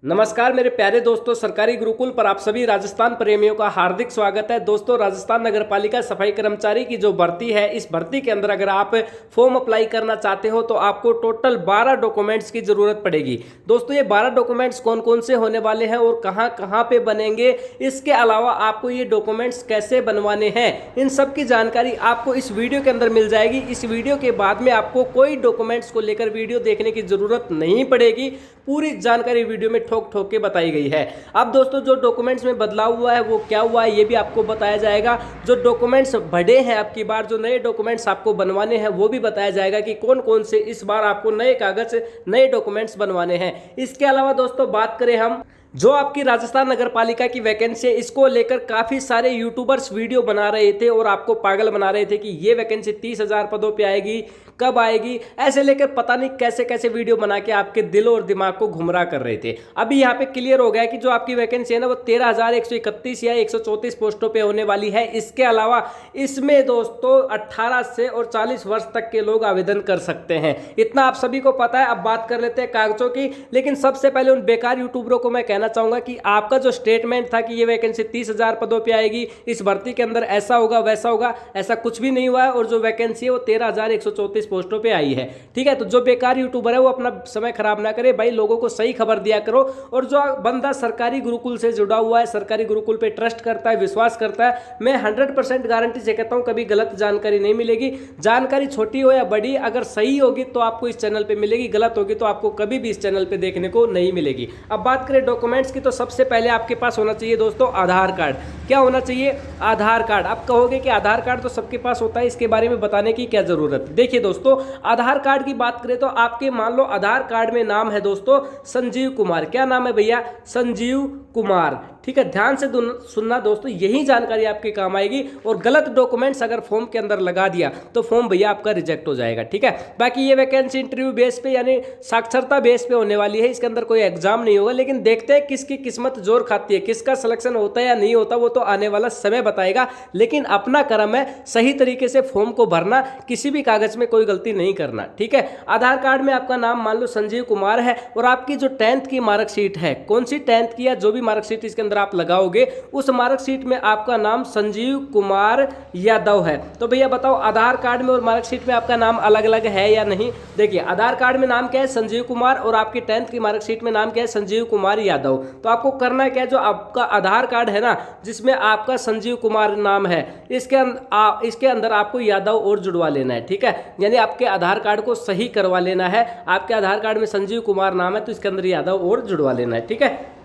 नमस्कार मेरे प्यारे दोस्तों, सरकारी गुरुकुल पर आप सभी राजस्थान प्रेमियों का हार्दिक स्वागत है। दोस्तों, राजस्थान नगरपालिका सफाई कर्मचारी की जो भर्ती है, इस भर्ती के अंदर अगर आप फॉर्म अप्लाई करना चाहते हो तो आपको टोटल 12 डॉक्यूमेंट्स की जरूरत पड़ेगी। दोस्तों, ये 12 डॉक्यूमेंट्स कौन कौन से होने वाले हैं और कहां कहां पे बनेंगे, इसके अलावा आपको ये डॉक्यूमेंट्स कैसे बनवाने हैं, इन सब की जानकारी आपको इस वीडियो के अंदर मिल जाएगी। इस वीडियो के बाद में आपको कोई डॉक्यूमेंट्स को लेकर वीडियो देखने की जरूरत नहीं पड़ेगी। पूरी जानकारी वीडियो में ठोक ठोक के बताई गई है। अब दोस्तों, जो डॉक्यूमेंट्स में बदलाव हुआ है वो क्या हुआ है ये भी आपको बताया जाएगा। जो डॉक्यूमेंट्स बढ़े हैं आपकी बार, जो नए डॉक्यूमेंट्स आपको बनवाने हैं वो भी बताया जाएगा कि कौन कौन से इस बार आपको नए कागज नए डॉक्यूमेंट्स बनवाने हैं। इसके अलावा दोस्तों, बात करें हम जो आपकी राजस्थान नगर पालिका की वैकेंसी है, इसको लेकर काफी सारे यूट्यूबर्स वीडियो बना रहे थे और आपको पागल बना रहे थे कि ये वैकेंसी 30,000 पदों पे आएगी, कब आएगी, ऐसे लेकर पता नहीं कैसे कैसे वीडियो बना के आपके दिल और दिमाग को गुमराह कर रहे थे। अभी यहाँ पे क्लियर हो गया कि जो आपकी वैकेंसी है ना, वो 13,131 या 134 पोस्टों पे होने वाली है। इसके अलावा इसमें दोस्तों 18 से और 40 वर्ष तक के लोग आवेदन कर सकते हैं। इतना आप सभी को पता है। अब बात कर लेते हैं कागजों की। लेकिन सबसे पहले उन बेकार यूट्यूबरों को मैं कहना चाहूंगा कि आपका जो स्टेटमेंट था कि ये वैकेंसी 30,000 पदों पे आएगी, इस भर्ती के अंदर ऐसा होगा वैसा होगा, ऐसा कुछ भी नहीं हुआ है। और जो वैकेंसी है वो 13,134 पोस्टों पे आई है। ठीक है, तो जो बेकार यूट्यूबर है वो अपना समय खराब ना करे भाई, लोगों को सही खबर दिया करो। और जो बंदा सरकारी गुरुकुल से जुड़ा हुआ है, सरकारी गुरुकुल पे ट्रस्ट करता है, विश्वास करता है, मैं 100% गारंटी से कहता हूं कभी गलत जानकारी नहीं मिलेगी। जानकारी छोटी हो या बड़ी, अगर सही होगी तो आपको इस चैनल पे मिलेगी, गलत होगी तो आपको कभी भी इस चैनल पे देखने को नहीं मिलेगी। अब बात करें डॉक्यूमेंट्स की, तो सबसे पहले आपके पास होना चाहिए दोस्तों आधार कार्ड। क्या होना चाहिए? आधार कार्ड। आप कहोगे कि आधार कार्ड तो सबके पास होता है, इसके बारे में बताने की क्या जरूरत? देखिए दोस्तों, आधार कार्ड की बात करें तो आपके मान लो आधार कार्ड में नाम है दोस्तों संजीव कुमार। क्या नाम है भैया? संजीव कुमार। ठीक है, ध्यान से सुनना दोस्तों, यही जानकारी आपके काम आएगी। और गलत डॉक्यूमेंट्स अगर फॉर्म के अंदर लगा दिया तो फॉर्म भैया आपका रिजेक्ट हो जाएगा। ठीक है, बाकी ये वैकेंसी इंटरव्यू बेस पे यानी साक्षरता बेस पे होने वाली है। इसके अंदर कोई एग्जाम नहीं होगा, लेकिन देखते हैं किसकी किस्मत जोर खाती है, किसका सिलेक्शन होता है या नहीं होता, वो तो आने वाला समय बताएगा। लेकिन अपना कर्म है सही तरीके से फॉर्म को भरना, किसी भी कागज में कोई गलती नहीं करना। ठीक है, आधार कार्ड में आपका नाम मान लो संजीव कुमार है और आपकी जो 10th की मार्कशीट है, कौन सी 10th की या जो भी मार्कशीट इसके अंदर आप लगाओगे, उस मार्कशीट में आपका नाम संजीव कुमार यादव है। तो भैया बताओ, आधार कार्ड में और मार्कशीट में आपका नाम अलग अलग है या नहीं? देखिए, आधार कार्ड में नाम क्या है? संजीव कुमार। और आपकी 10th की मार्कशीट में नाम क्या है? संजीव कुमार यादव। तो आपको करना क्या है, जो आपका आधार कार्ड है ना, जिसमें आपका संजीव कुमार नाम है, इसके अंदर आपको यादव और जुड़वा लेना है। ठीक है, यानी आपके आधार कार्ड को सही करवा लेना है। आपके आधार कार्ड में संजीव कुमार नाम है तो इसके अंदर यादव और जुड़वा लेना है। ठीक है,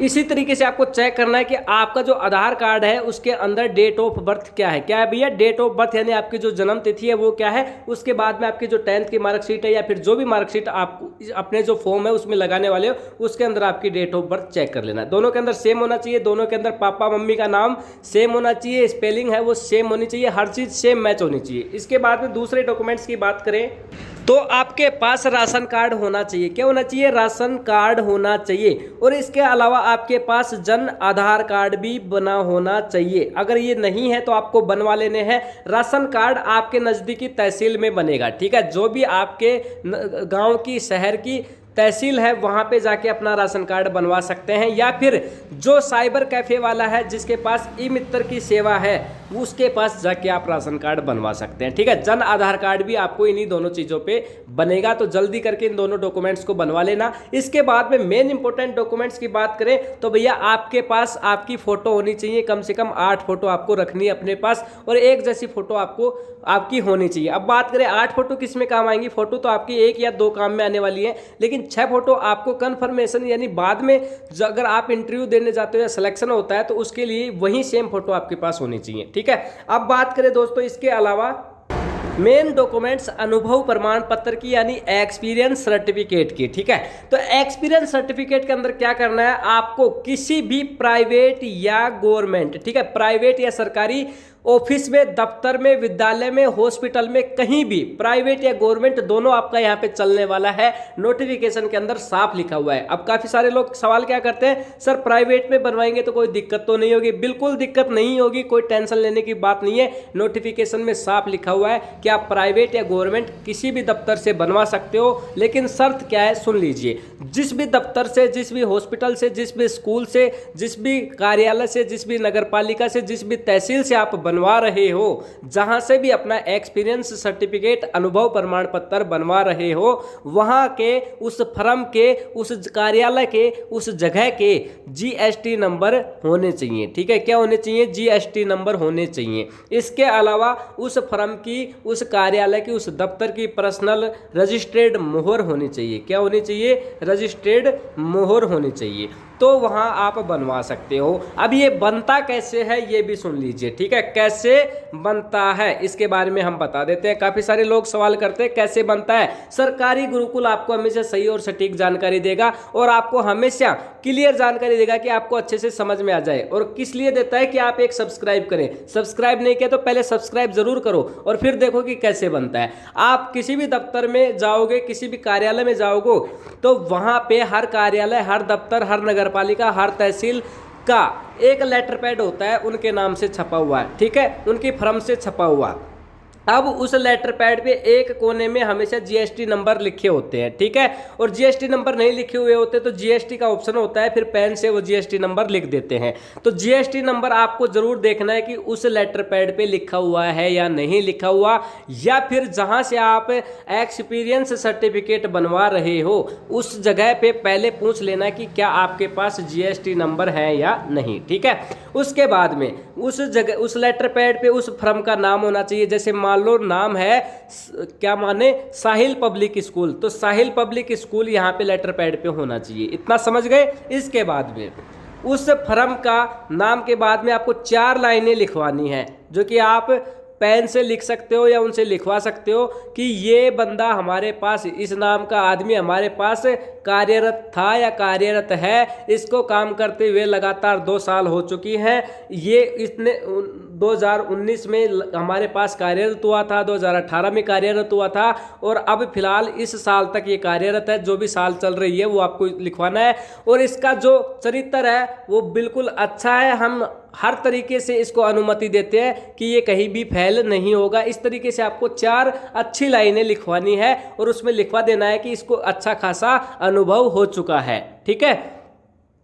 इसी तरीके से आपको चेक करना है कि आपका जो आधार कार्ड है उसके अंदर डेट ऑफ बर्थ क्या है। क्या है भैया? डेट ऑफ बर्थ, यानी आपकी जो जन्म तिथि है वो क्या है। उसके बाद में आपकी जो 10th की मार्कशीट है या फिर जो भी मार्कशीट आप अपने जो फॉर्म है उसमें लगाने वाले हो, उसके अंदर आपकी डेट ऑफ बर्थ चेक कर लेना है। दोनों के अंदर सेम होना चाहिए, दोनों के अंदर पापा मम्मी का नाम सेम होना चाहिए, स्पेलिंग है वो सेम होनी चाहिए, हर चीज़ सेम मैच होनी चाहिए। इसके बाद में दूसरे डॉक्यूमेंट्स की बात करें तो आपके पास राशन कार्ड होना चाहिए। क्या होना चाहिए? राशन कार्ड होना चाहिए। और इसके अलावा आपके पास जन आधार कार्ड भी बना होना चाहिए। अगर ये नहीं है तो आपको बनवा लेने हैं। राशन कार्ड आपके नज़दीकी तहसील में बनेगा। ठीक है, जो भी आपके गांव की, शहर की तहसील है वहाँ पे जाके अपना राशन कार्ड बनवा सकते हैं, या फिर जो साइबर कैफ़े वाला है जिसके पास ई मित्र की सेवा है उसके पास जाके आप राशन कार्ड बनवा सकते हैं। ठीक है, जन आधार कार्ड भी आपको इन्हीं दोनों चीज़ों पे बनेगा, तो जल्दी करके इन दोनों डॉक्यूमेंट्स को बनवा लेना। इसके बाद में मेन इंपॉर्टेंट डॉक्यूमेंट्स की बात करें तो भैया आपके पास आपकी फ़ोटो होनी चाहिए। कम से कम 8 फोटो आपको रखनी है अपने पास और एक जैसी फ़ोटो आपकी होनी चाहिए। अब बात करें 8 फोटो किस में काम आएंगी? फ़ोटो तो आपकी 1 या 2 काम में आने वाली है, लेकिन 6 फोटो आपको कन्फर्मेशन यानी बाद में अगर आप इंटरव्यू देने जाते हो या सिलेक्शन होता है तो उसके लिए वही सेम फोटो आपके पास होनी चाहिए। ठीक है, अब बात करें दोस्तों इसके अलावा मेन डॉक्यूमेंट्स अनुभव प्रमाण पत्र की यानी एक्सपीरियंस सर्टिफिकेट की। ठीक है, तो एक्सपीरियंस सर्टिफिकेट के अंदर क्या करना है? आपको किसी भी प्राइवेट या गवर्नमेंट, ठीक है, प्राइवेट या सरकारी ऑफिस में, दफ्तर में, विद्यालय में, हॉस्पिटल में, कहीं भी, प्राइवेट या गवर्नमेंट दोनों आपका यहाँ पे चलने वाला है। नोटिफिकेशन के अंदर साफ लिखा हुआ है। अब काफी सारे लोग सवाल क्या करते हैं, सर प्राइवेट में बनवाएंगे तो कोई दिक्कत तो नहीं होगी? बिल्कुल दिक्कत नहीं होगी, कोई टेंशन लेने की बात नहीं है। नोटिफिकेशन में साफ लिखा हुआ है कि आप प्राइवेट या गवर्नमेंट किसी भी दफ्तर से बनवा सकते हो, लेकिन शर्त क्या है सुन लीजिए। जिस भी दफ्तर से, जिस भी हॉस्पिटल से, जिस भी स्कूल से, जिस भी कार्यालय से, जिस भी नगर पालिका से, जिस भी तहसील से आप बनवा रहे हो, जहां से भी अपना एक्सपीरियंस सर्टिफिकेट, अनुभव प्रमाण पत्र बनवा रहे हो, वहां के उस फर्म के, उस कार्यालय के, उस जगह के जीएसटी नंबर होने चाहिए। ठीक है, क्या होने चाहिए? जीएसटी नंबर होने चाहिए। इसके अलावा उस फर्म की, उस कार्यालय की, उस दफ्तर की पर्सनल रजिस्टर्ड मोहर होनी चाहिए। क्या होनी चाहिए? रजिस्टर्ड मोहर होनी चाहिए, तो वहां आप बनवा सकते हो। अब ये बनता कैसे है ये भी सुन लीजिए। ठीक है, कैसे बनता है इसके बारे में हम बता देते हैं। काफी सारे लोग सवाल करते हैं कैसे बनता है। सरकारी गुरुकुल आपको हमेशा सही और सटीक जानकारी देगा और आपको हमेशा क्लियर जानकारी देगा कि आपको अच्छे से समझ में आ जाए। और किस लिए देता है कि आप एक सब्सक्राइब करें। सब्सक्राइब नहीं किया तो पहले सब्सक्राइब जरूर करो और फिर देखो कि कैसे बनता है। आप किसी भी दफ्तर में जाओगे, किसी भी कार्यालय में जाओगे, तो वहां पे हर कार्यालय, हर दफ्तर, हर नगर पालिका, हर तहसील का एक लेटर पैड होता है, उनके नाम से छपा हुआ है। ठीक है, उनकी फर्म से छपा हुआ। अब उस लेटर पैड पे एक कोने में हमेशा जीएसटी नंबर लिखे होते हैं। ठीक है, और जीएसटी नंबर नहीं लिखे हुए होते तो जीएसटी का ऑप्शन होता है, फिर पेन से वो जीएसटी नंबर लिख देते हैं। तो जीएसटी नंबर आपको जरूर देखना है कि उस लेटर पैड पे लिखा हुआ है या नहीं लिखा हुआ, या फिर जहां से आप एक्सपीरियंस सर्टिफिकेट बनवा रहे हो उस जगह पे पहले पूछ लेना कि क्या आपके पास जीएसटी नंबर है या नहीं। ठीक है, उसके बाद में उस जगह, उस लेटर पैड पे उस फर्म का नाम होना चाहिए। जैसे मान लो नाम है, क्या माने, साहिल पब्लिक स्कूल, तो साहिल पब्लिक स्कूल यहाँ पे लेटर पैड पे होना चाहिए। इतना समझ गए। इसके बाद में उस फर्म का नाम के बाद में आपको 4 लाइनें लिखवानी है, जो कि आप पेन से लिख सकते हो या उनसे लिखवा सकते हो कि ये बंदा हमारे पास, इस नाम का आदमी हमारे पास कार्यरत था या कार्यरत है, इसको काम करते हुए लगातार 2 साल हो चुकी हैं, ये इसने 2019 में हमारे पास कार्यरत हुआ था, 2018 में कार्यरत हुआ था और अब फिलहाल इस साल तक ये कार्यरत है। जो भी साल चल रही है वो आपको लिखवाना है। और इसका जो चरित्र है वो बिल्कुल अच्छा है, हम हर तरीके से इसको अनुमति देते हैं कि ये कहीं भी फेल नहीं होगा। इस तरीके से आपको 4 अच्छी लाइनें लिखवानी है और उसमें लिखवा देना है कि इसको अच्छा खासा अनुभव हो चुका है। ठीक है,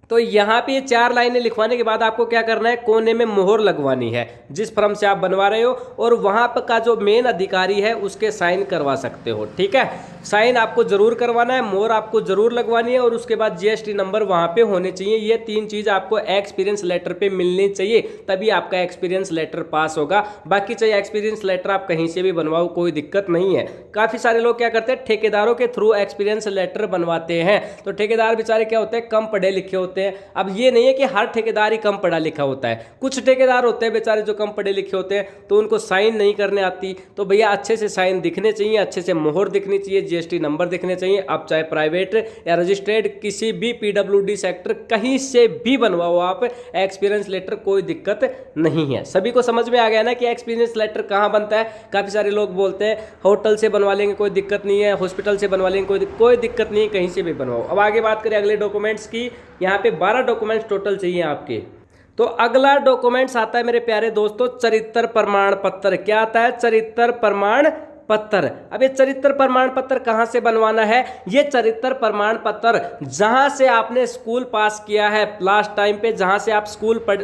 तो यहाँ पे ये 4 लाइनें लिखवाने के बाद आपको क्या करना है, कोने में मोहर लगवानी है जिस फर्म से आप बनवा रहे हो, और वहाँ पर का जो मेन अधिकारी है उसके साइन करवा सकते हो। ठीक है, साइन आपको जरूर करवाना है, मोहर आपको जरूर लगवानी है और उसके बाद जीएसटी नंबर वहाँ पे होने चाहिए। ये 3 चीज़ आपको एक्सपीरियंस लेटर पे मिलनी चाहिए, तभी आपका एक्सपीरियंस लेटर पास होगा। बाकी चाहिए एक्सपीरियंस लेटर आप कहीं से भी बनवाओ, कोई दिक्कत नहीं है। काफ़ी सारे लोग क्या करते हैं, ठेकेदारों के थ्रू एक्सपीरियंस लेटर बनवाते हैं। तो ठेकेदार बेचारे क्या होते हैं, कम पढ़े लिखे होते हैं। अब ये नहीं है कि हर ठेकेदार ही कम पढ़ा लिखा होता है, कुछ ठेकेदार होते हैं बेचारे जो कम पढ़े लिखे होते हैं, तो उनको साइन नहीं करने आती। तो भैया अच्छे से साइन दिखने चाहिए, अच्छे से मोहर दिखनी चाहिए, जीएसटी नंबर दिखने चाहिए। आप चाहे प्राइवेट या रजिस्टर्ड किसी भी पीडब्ल्यूडी सेक्टर कहीं से भी बनवाओ आप एक्सपीरियंस लेटर, कोई दिक्कत नहीं है। सभी को समझ में आ गया ना कि एक्सपीरियंस लेटर कहाँ बनता है। काफ़ी सारे लोग बोलते हैं होटल से बनवा लेंगे कोई दिक्कत नहीं है, हॉस्पिटल से बनवा लेंगे कोई दिक्कत नहीं है, कहीं से भी बनवाओ। अब आगे बात करें अगले डॉक्यूमेंट्स की। यहाँ पे 12 डॉक्यूमेंट्स टोटल चाहिए आपके। तो अगला डॉक्यूमेंट्स आता है मेरे प्यारे दोस्तों, चरित्र प्रमाण पत्र। क्या आता है? चरित्र प्रमाण पत्र। अब ये चरित्र प्रमाण पत्र कहाँ से बनवाना है? ये चरित्र प्रमाण पत्र जहाँ से आपने स्कूल पास किया है लास्ट टाइम पे, जहाँ से आप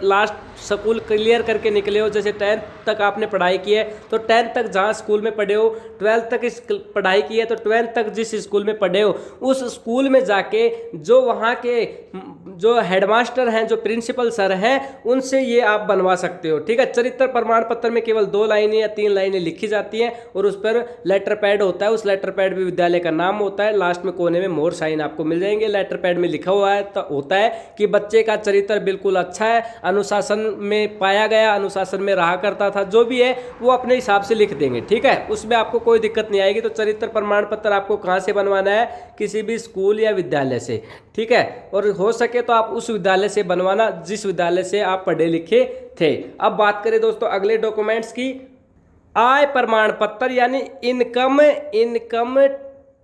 लास्ट स्कूल क्लियर करके निकले हो, जैसे 10th तक आपने पढ़ाई की है तो 10th तक जहाँ स्कूल में पढ़े हो, 12th तक इस पढ़ाई की है तो 12th तक जिस स्कूल में पढ़े हो उस स्कूल में जाके जो वहाँ के जो हेडमास्टर हैं, जो प्रिंसिपल सर हैं, उनसे ये आप बनवा सकते हो। ठीक है, चरित्र प्रमाण पत्र में केवल 2 लाइनें या 3 लाइनें लिखी जाती हैं और उस पर लेटर पैड होता है। उस लेटर पैड में विद्यालय का नाम होता है, लास्ट में कोने में मोहर साइन आपको मिल जाएंगे। लेटर पैड में लिखा हुआ है तो होता है कि बच्चे का चरित्र बिल्कुल अच्छा है, अनुशासन में पाया गया, अनुशासन में रहा करता था, जो भी है वो अपने हिसाब से लिख देंगे। ठीक है, उसमें आपको कोई दिक्कत नहीं आएगी। तो चरित्र प्रमाण पत्र आपको कहाँ से बनवाना है? किसी भी स्कूल या विद्यालय से। ठीक है, और हो सके तो तो आप उस विद्यालय से बनवाना जिस विद्यालय से आप पढ़े लिखे थे। अब बात करें दोस्तों अगले डॉक्यूमेंट्स की, आय प्रमाण पत्र यानी इनकम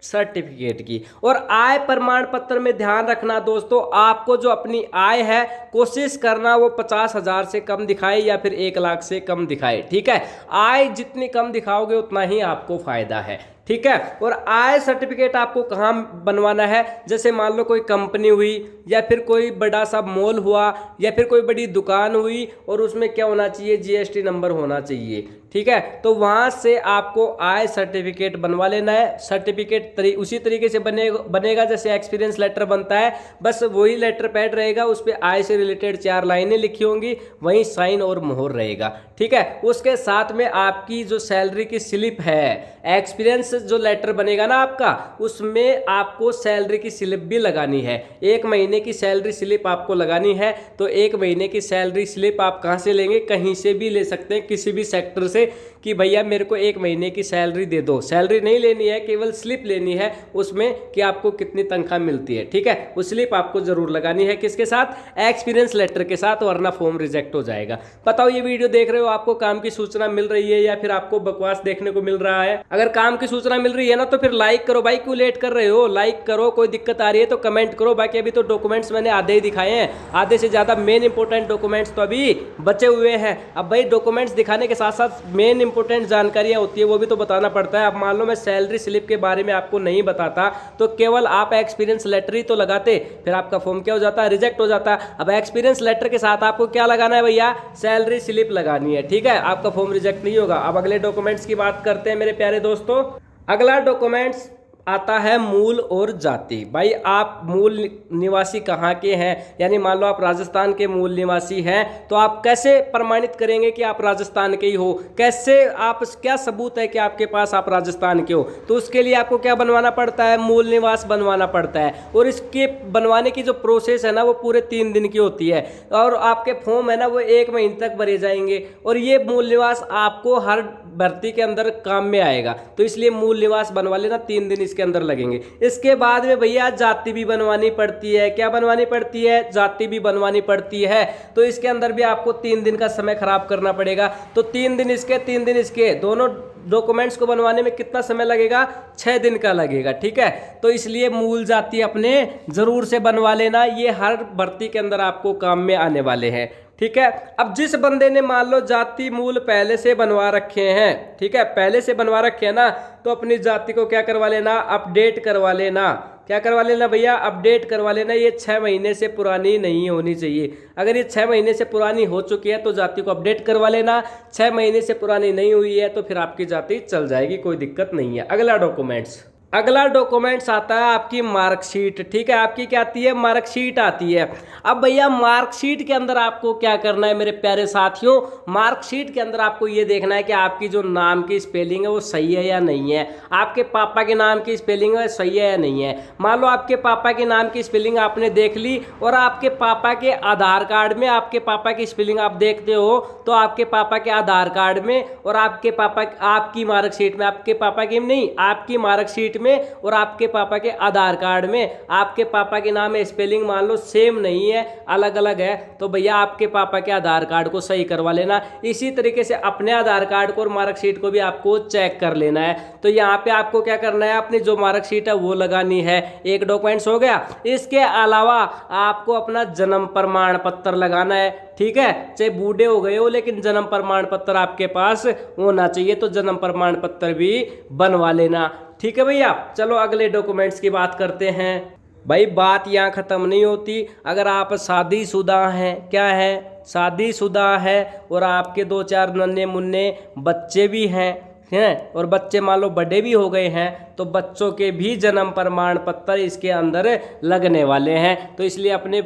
सर्टिफिकेट की। और आय प्रमाण पत्र में ध्यान रखना दोस्तों, आपको जो अपनी आय है कोशिश करना वो 50,000 से कम दिखाए या फिर 1 लाख से कम दिखाए, ठीक है। आय जितनी कम दिखाओगे उतना ही आपको फायदा है, ठीक है। और आय सर्टिफिकेट आपको कहाँ बनवाना है, जैसे मान लो कोई कंपनी हुई या फिर कोई बड़ा सा मॉल हुआ या फिर कोई बड़ी दुकान हुई और उसमें क्या होना चाहिए, जीएसटी नंबर होना चाहिए, ठीक है। तो वहाँ से आपको आय सर्टिफिकेट बनवा लेना है। सर्टिफिकेट उसी तरीके से बनेगा जैसे एक्सपीरियंस लेटर बनता है, बस वही लेटर पैड रहेगा, उस पर आय से रिलेटेड 4 लाइनें लिखी होंगी, वहीं साइन और मोहर रहेगा, ठीक है। उसके साथ में आपकी जो सैलरी की स्लिप है, एक्सपीरियंस जो लेटर बनेगा ना आपका, उसमें आपको सैलरी की स्लिप भी लगानी है। 1 महीने की सैलरी स्लिप आपको लगानी है। तो 1 महीने की सैलरी स्लिप आप कहाँ से लेंगे, कहीं से भी ले सकते हैं, किसी भी सेक्टर से, कि भैया मेरे को 1 महीने की सैलरी दे दो। सैलरी नहीं लेनी है, केवल स्लिप लेनी है उसमें कि आपको कितनी तनख्वाह मिलती है, ठीक है। वो स्लिप आपको जरूर लगानी है, किसके साथ, एक्सपीरियंस लेटर के साथ, वरना फॉर्म रिजेक्ट हो जाएगा। बताओ ये वीडियो देख रहे हो, आपको काम की सूचना मिल रही है या फिर आपको बकवास देखने को मिल रहा है? अगर काम की सूचना मिल रही है ना तो फिर लाइक करो भाई, क्यों लेट कर रहे हो, लाइक करो। कोई दिक्कत आ रही है तो कमेंट करो। बाकी अभी तो डॉक्यूमेंट्स मैंने आधे ही दिखाए हैं, आधे से ज्यादा मेन इंपोर्टेंट डॉक्यूमेंट्स तो अभी बचे हुए हैं। अब भाई डॉक्यूमेंट्स दिखाने के साथ साथ मेन इंपोर्टेंट जानकारियां होती है वो भी तो बताना पड़ता है। अब मान लो मैं सैलरी स्लिप के बारे में आपको नहीं बताता तो केवल आप एक्सपीरियंस लेटर ही तो लगाते, फिर आपका फॉर्म क्या हो जाता है, रिजेक्ट हो जाता। अब एक्सपीरियंस लेटर के साथ आपको क्या लगाना है भैया, सैलरी स्लिप लगानी है, ठीक है। आपका फॉर्म रिजेक्ट नहीं होगा। अब अगले डॉक्यूमेंट्स की बात करते हैं मेरे प्यारे दोस्तों। अगला डॉक्यूमेंट्स आता है मूल और जाति। भाई आप मूल निवासी कहाँ के हैं, यानी मान लो आप राजस्थान के मूल निवासी हैं तो आप कैसे प्रमाणित करेंगे कि आप राजस्थान के ही हो, कैसे आप, क्या सबूत है कि आपके पास आप राजस्थान के हो? तो उसके लिए आपको क्या बनवाना पड़ता है, मूल निवास बनवाना पड़ता है। और इसके बनवाने की जो प्रोसेस है ना वो पूरे 3 दिन की होती है और आपके फॉर्म है ना वो 1 महीने तक भरे जाएंगे। और ये मूल निवास आपको हर भर्ती के अंदर काम में आएगा, तो इसलिए मूल निवास बनवा लेना, 3 दिन इसके अंदर लगेंगे। इसके बाद में भैया जाति भी बनवानी पड़ती है। क्या बनवानी पड़ती है, जाति भी बनवानी पड़ती है। तो इसके अंदर भी आपको 3 दिन का समय खराब करना पड़ेगा। तो 3 दिन इसके 3 दिन इसके, दोनों डॉक्यूमेंट्स को बनवाने में कितना समय लगेगा, 6 दिन का लगेगा, ठीक है। तो इसलिए मूल जाति अपने जरूर से बनवा लेना, ये हर भर्ती के अंदर आपको काम में आने वाले हैं, ठीक है। अब जिस बंदे ने मान लो जाति मूल पहले से बनवा रखे हैं, ठीक है, पहले से बनवा रखे हैं ना, तो अपनी जाति को क्या करवा लेना, अपडेट करवा लेना। क्या करवा लेना भैया, अपडेट करवा लेना। ये 6 महीने से पुरानी नहीं होनी चाहिए। अगर ये 6 महीने से पुरानी हो चुकी है तो जाति को अपडेट करवा लेना। 6 महीने से पुरानी नहीं हुई है तो फिर आपकी जाति चल जाएगी, कोई दिक्कत नहीं है। अगला डॉक्यूमेंट्स आता है आपकी मार्कशीट, ठीक है। आपकी क्या आती है, मार्कशीट आती है। अब भैया मार्कशीट के अंदर आपको क्या करना है मेरे प्यारे साथियों, मार्कशीट के अंदर आपको ये देखना है कि आपकी जो नाम की स्पेलिंग है वो सही है या नहीं है, आपके पापा के नाम की स्पेलिंग है सही है या नहीं है। मान लो आपके पापा के नाम की स्पेलिंग आपने देख ली और आपके पापा के आधार कार्ड में आपके पापा की स्पेलिंग आप देखते हो, तो आपके पापा के आधार कार्ड में और आपके पापा, आपकी मार्कशीट में, आपके पापा की नहीं, आपकी मार्कशीट में और आपके पापा के आधार कार्ड में आपके पापा के नाम में स्पेलिंग मान लो सेम नहीं है, अलग अलग है, तो भैया आपके पापा के आधार कार्ड को सही करवा लेना। इसी तरीके से अपने आधार कार्ड को और मार्कशीट को भी आपको चेक कर लेना है। तो यहाँ पे आपको क्या करना है, अपनी जो मार्कशीट है वो लगानी है। एक डॉक्यूमेंट्स हो गया। इसके अलावा आपको अपना जन्म प्रमाण पत्र लगाना है, ठीक है। चाहे बूढ़े हो गए हो लेकिन जन्म प्रमाण पत्र आपके पास होना चाहिए, तो जन्म प्रमाण पत्र भी बनवा लेना, ठीक है भैया। चलो अगले डॉक्यूमेंट्स की बात करते हैं। भाई बात यहाँ ख़त्म नहीं होती। अगर आप शादीशुदा हैं, क्या है, शादीशुदा है और आपके 2-4 नन्हे मुन्ने बच्चे भी हैं और बच्चे मान लो बड़े भी हो गए हैं, तो बच्चों के भी जन्म प्रमाण पत्र इसके अंदर लगने वाले हैं। तो इसलिए अपने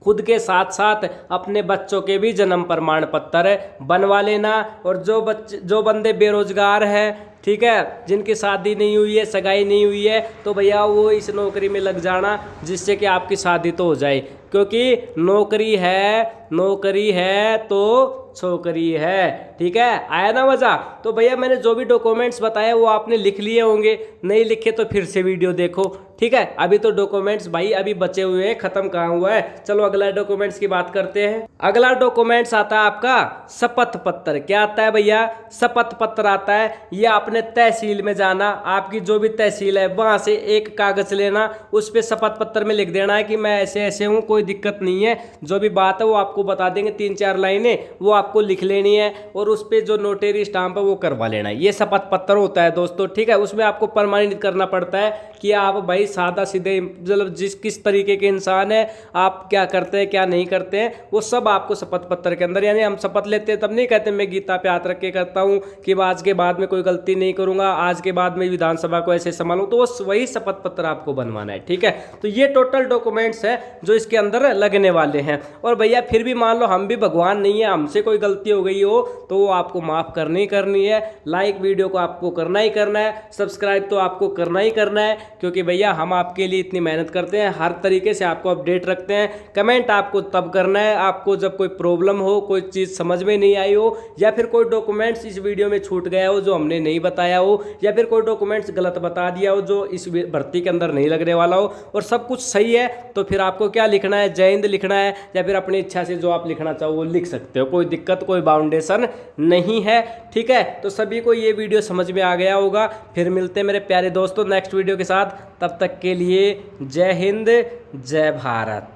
खुद के साथ साथ अपने बच्चों के भी जन्म प्रमाण पत्र बनवा लेना। और जो बंदे बेरोजगार हैं, ठीक है, जिनकी शादी नहीं हुई है, सगाई नहीं हुई है, तो भैया वो इस नौकरी में लग जाना जिससे कि आपकी शादी तो हो जाए। क्योंकि नौकरी है तो छोकरी है। ठीक है, आया ना मजा। तो भैया मैंने जो भी डॉक्यूमेंट्स बताए वो आपने लिख लिए होंगे, नहीं लिखे तो फिर से वीडियो देखो। ठीक है, अभी तो डॉक्यूमेंट्स भाई अभी बचे हुए हैं, खत्म कहाँ हुआ है। चलो अगला डॉक्यूमेंट्स की बात करते हैं। अगला डॉक्यूमेंट्स आता है आपका शपथ पत्र। क्या आता है भैया? शपथ पत्र आता है। ये आपने तहसील में जाना, आपकी जो भी तहसील है वहां से एक कागज लेना, उस पर शपथ पत्र में लिख देना है कि मैं ऐसे ऐसे हूँ, कोई दिक्कत नहीं है। जो भी बात है वो आपको बता देंगे, 3-4 लाइनें वो आपको लिख लेनी है और उस पर जो नोटरी स्टाम्प है वो करवा लेना है। ये शपथ पत्र होता है दोस्तों। ठीक है, उसमें आपको प्रमाणित करना पड़ता है कि आप भाई सादा सीधे मतलब किस तरीके के इंसान है, आप क्या करते हैं क्या नहीं करते हैं, वो सब आपको शपथ पत्र के अंदर। यानी हम शपथ लेते हैं तब नहीं कहते मैं गीता पे हाथ रख के करता हूँ कि आज के बाद में कोई गलती नहीं करूंगा, आज के बाद में विधानसभा को ऐसे संभालूं, तो वही शपथ पत्र आपको बनवाना है। ठीक है, तो ये टोटल डॉक्यूमेंट्स है जो इसके अंदर लगने वाले हैं। और भैया फिर भी मान लो हम भी भगवान नहीं है, हमसे कोई गलती हो गई हो तो वो आपको माफ करनी है। लाइक वीडियो को आपको करना ही करना है, सब्सक्राइब तो आपको करना ही करना है, क्योंकि भैया हम आपके लिए इतनी मेहनत करते हैं, हर तरीके से आपको अपडेट रखते हैं। कमेंट आपको तब करना है आपको जब कोई प्रॉब्लम हो, कोई चीज़ समझ में नहीं आई हो, या फिर कोई डॉक्यूमेंट्स इस वीडियो में छूट गया हो जो हमने नहीं बताया हो, या फिर कोई डॉक्यूमेंट्स गलत बता दिया हो जो इस भर्ती के अंदर नहीं लगने वाला हो, और सब कुछ सही है तो फिर आपको क्या लिखना है? जय हिंद लिखना है, या फिर अपनी इच्छा से जो आप लिखना चाहो वो लिख सकते हो। कोई दिक्कत, कोई बाउंडेशन नहीं है। ठीक है, तो सभी को ये वीडियो समझ में आ गया होगा। फिर मिलते हैं मेरे प्यारे दोस्तों नेक्स्ट वीडियो के साथ। तब तक के लिए जय हिंद, जय भारत।